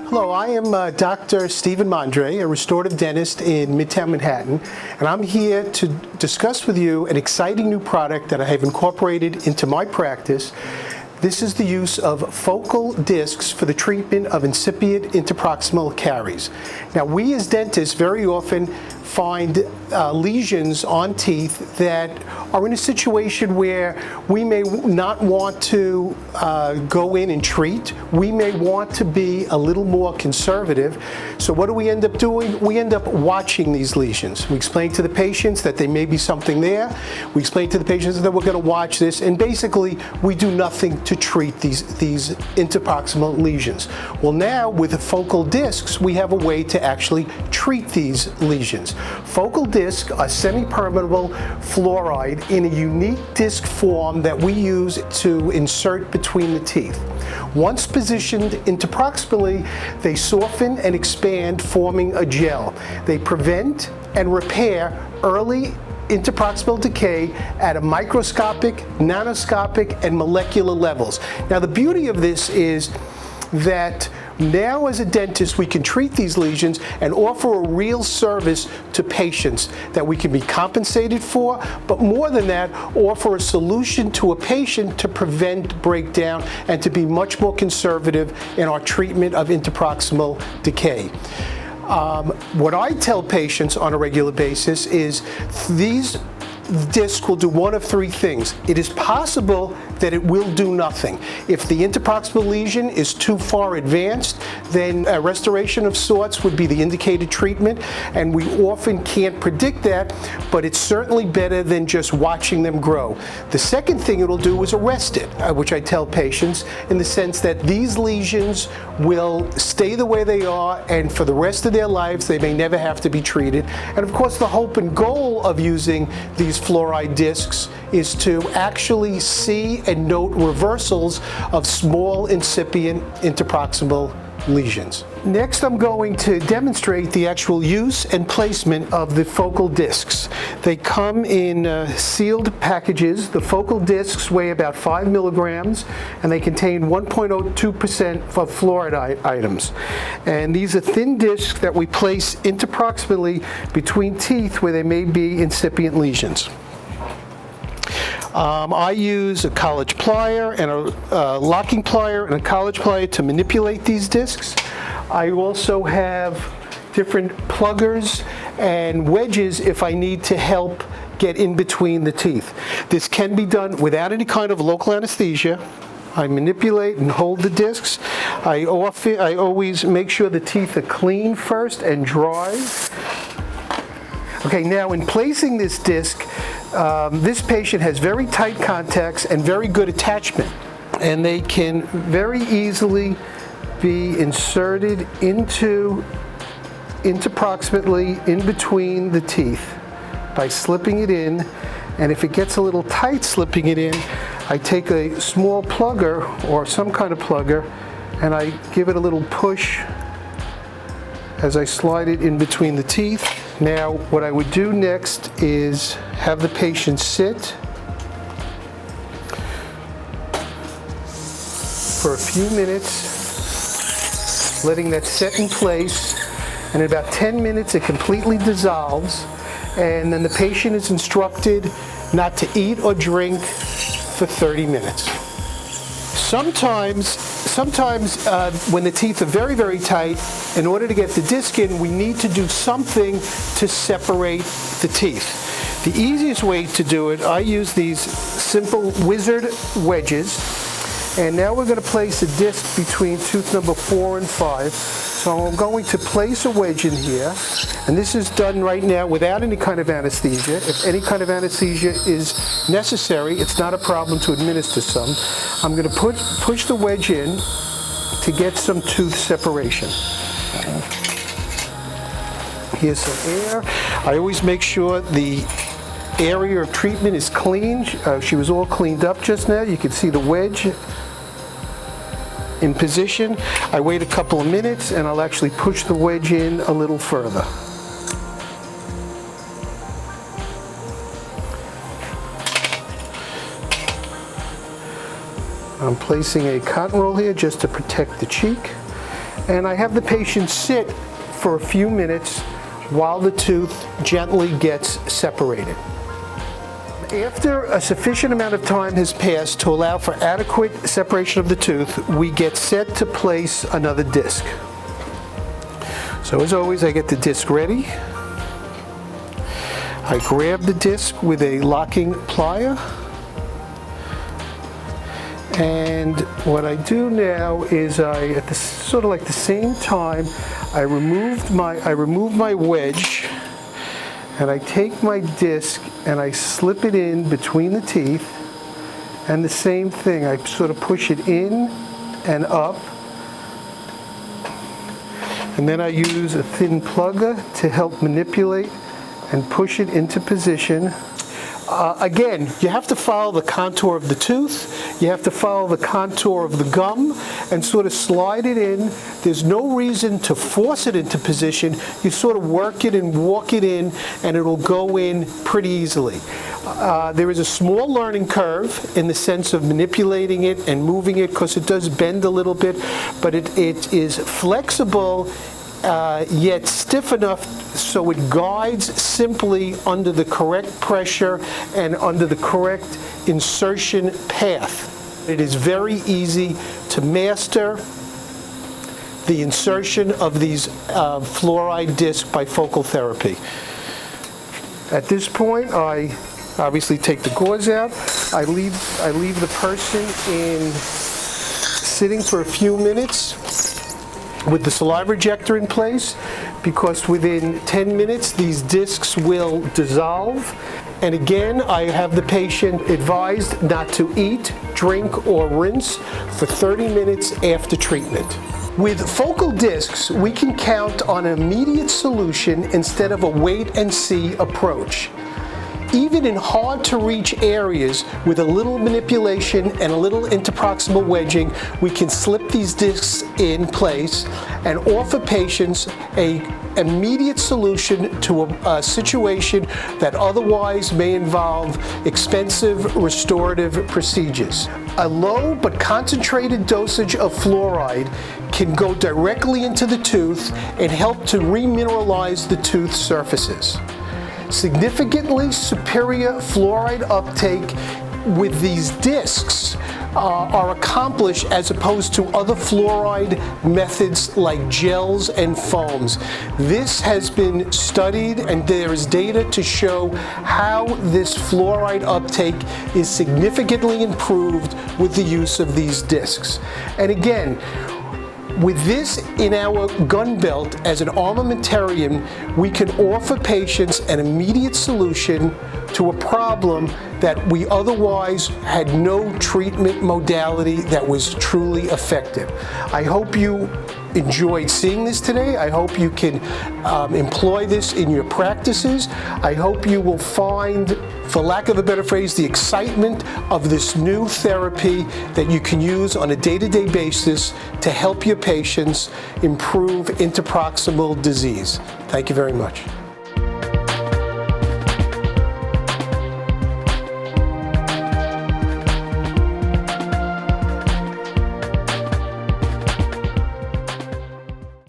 Hello, I am Dr. Stephen Mondre, a restorative dentist in Midtown Manhattan, and I'm here to discuss with you an exciting new product that I have incorporated into my practice. This is the use of Phocal discs for the treatment of incipient interproximal caries. Now, we as dentists very often find lesions on teeth that are in a situation where we may not want to go in and treat. We may want to be a little more conservative. So what do we end up doing? We end up watching these lesions. We explain to the patients that there may be something there. We explain to the patients that we're going to watch this, and basically we do nothing to treat these interproximal lesions. Well, now with the Phocal discs, we have a way to actually treat these lesions. Phocal discs are semi-permeable fluoride in a unique disc form that we use to insert between the teeth. Once positioned interproximally, they soften and expand, forming a gel. They prevent and repair early interproximal decay at a microscopic, nanoscopic, and molecular levels. Now, the beauty of this is that now as a dentist we can treat these lesions and offer a real service to patients that we can be compensated for, but more than that, offer a solution to a patient to prevent breakdown and to be much more conservative in our treatment of interproximal decay. What I tell patients on a regular basis is these discs will do one of three things. It is possible that it will do nothing. If the interproximal lesion is too far advanced, then a restoration of sorts would be the indicated treatment, and we often can't predict that, but it's certainly better than just watching them grow. The second thing it'll do is arrest it, which I tell patients, in the sense that these lesions will stay the way they are, and for the rest of their lives they may never have to be treated. And of course, the hope and goal of using these fluoride discs is to actually see and note reversals of small incipient interproximal lesions. Next, I'm going to demonstrate the actual use and placement of the Phocal discs. They come in sealed packages. The Phocal discs weigh about 5 milligrams, and they contain 1.02% of fluoride items. And these are thin discs that we place interproximally between teeth where there may be incipient lesions. I use a college plier and a locking plier and a college plier to manipulate these discs. I also have different pluggers and wedges if I need to help get in between the teeth. This can be done without any kind of local anesthesia. I manipulate and hold the discs. I always make sure the teeth are clean first and dry. Okay, now in placing this disc, this patient has very tight contacts and very good attachment, and they can very easily be inserted interproximately in between the teeth by slipping it in. And if it gets a little tight slipping it in, I take a small plugger or some kind of plugger and I give it a little push as I slide it in between the teeth. Now, what I would do next is have the patient sit for a few minutes, letting that set in place, and in about 10 minutes it completely dissolves, and then the patient is instructed not to eat or drink for 30 minutes. Sometimes when the teeth are very, very tight, in order to get the disc in, we need to do something to separate the teeth. The easiest way to do it, I use these simple wizard wedges, and now we're going to place a disc between tooth number 4 and 5. So I'm going to place a wedge in here, and this is done right now without any kind of anesthesia. If any kind of anesthesia is necessary, it's not a problem to administer some. I'm going to push the wedge in to get some tooth separation. Here's some air. I always make sure the area of treatment is clean. She was all cleaned up just now. You can see the wedge in position. I wait a couple of minutes and I'll actually push the wedge in a little further. I'm placing a cotton roll here just to protect the cheek. And I have the patient sit for a few minutes while the tooth gently gets separated. After a sufficient amount of time has passed to allow for adequate separation of the tooth, we get set to place another disc. So as always, I get the disc ready. I grab the disc with a locking plier. And what I do now is at the sort of like the same time, I remove my wedge, and I take my disc and I slip it in between the teeth, and the same thing, I sort of push it in and up, and then I use a thin plugger to help manipulate and push it into position. Again, you have to follow the contour of the tooth, you have to follow the contour of the gum and sort of slide it in. There's no reason to force it into position. You sort of work it and walk it in and it'll go in pretty easily. There is a small learning curve in the sense of manipulating it and moving it because it does bend a little bit, but it is flexible yet stiff enough so it guides simply under the correct pressure and under the correct insertion path. It is very easy to master the insertion of these fluoride discs by focal therapy. At this point, I obviously take the gauze out. I leave the person sitting for a few minutes with the saliva ejector in place, because within 10 minutes these discs will dissolve. And again, I have the patient advised not to eat, drink, or rinse for 30 minutes after treatment. With focal discs, we can count on an immediate solution instead of a wait-and-see approach. Even in hard-to-reach areas, with a little manipulation and a little interproximal wedging, we can slip these discs in place and offer patients an immediate solution to a situation that otherwise may involve expensive restorative procedures. A low but concentrated dosage of fluoride can go directly into the tooth and help to remineralize the tooth surfaces. Significantly superior fluoride uptake with these discs are accomplished as opposed to other fluoride methods like gels and foams. This has been studied and there is data to show how this fluoride uptake is significantly improved with the use of these discs. And again, with this in our gun belt as an armamentarium, we can offer patients an immediate solution to a problem that we otherwise had no treatment modality that was truly effective. I hope you enjoyed seeing this today. I hope you can employ this in your practices. I hope you will find, for lack of a better phrase, the excitement of this new therapy that you can use on a day-to-day basis to help your patients improve interproximal disease. Thank you very much.